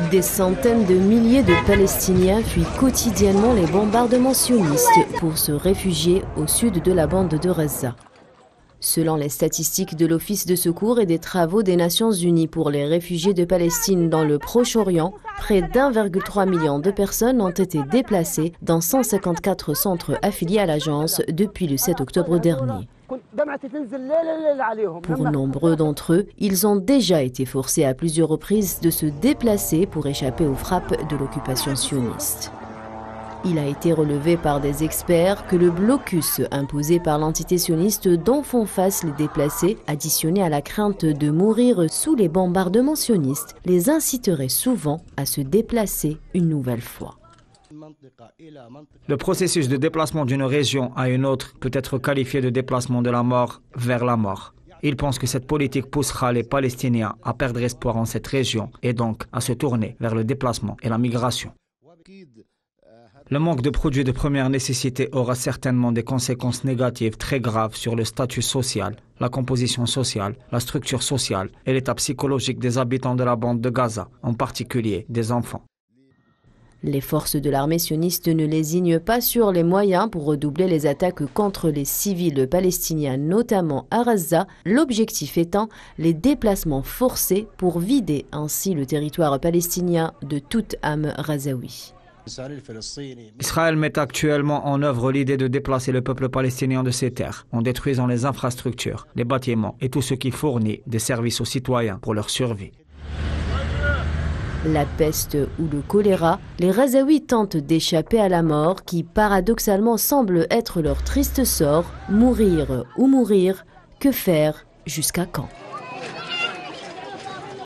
Des centaines de milliers de Palestiniens fuient quotidiennement les bombardements sionistes pour se réfugier au sud de la bande de Gaza. Selon les statistiques de l'Office de secours et des travaux des Nations Unies pour les réfugiés de Palestine dans le Proche-Orient, près d'1,3 million de personnes ont été déplacées dans 154 centres affiliés à l'agence depuis le 7 octobre dernier. Pour nombreux d'entre eux, ils ont déjà été forcés à plusieurs reprises de se déplacer pour échapper aux frappes de l'occupation sioniste. Il a été relevé par des experts que le blocus imposé par l'entité sioniste dont font face les déplacés, additionné à la crainte de mourir sous les bombardements sionistes, les inciterait souvent à se déplacer une nouvelle fois. Le processus de déplacement d'une région à une autre peut être qualifié de déplacement de la mort vers la mort. Ils pensent que cette politique poussera les Palestiniens à perdre espoir en cette région et donc à se tourner vers le déplacement et la migration. Le manque de produits de première nécessité aura certainement des conséquences négatives très graves sur le statut social, la composition sociale, la structure sociale et l'état psychologique des habitants de la bande de Gaza, en particulier des enfants. Les forces de l'armée sioniste ne lésignent pas sur les moyens pour redoubler les attaques contre les civils palestiniens, notamment à Gaza, l'objectif étant les déplacements forcés pour vider ainsi le territoire palestinien de toute âme gazaoui. Israël met actuellement en œuvre l'idée de déplacer le peuple palestinien de ses terres, en détruisant les infrastructures, les bâtiments et tout ce qui fournit des services aux citoyens pour leur survie. La peste ou le choléra, les Gazaouis tentent d'échapper à la mort qui paradoxalement semble être leur triste sort. Mourir ou mourir, que faire, jusqu'à quand ?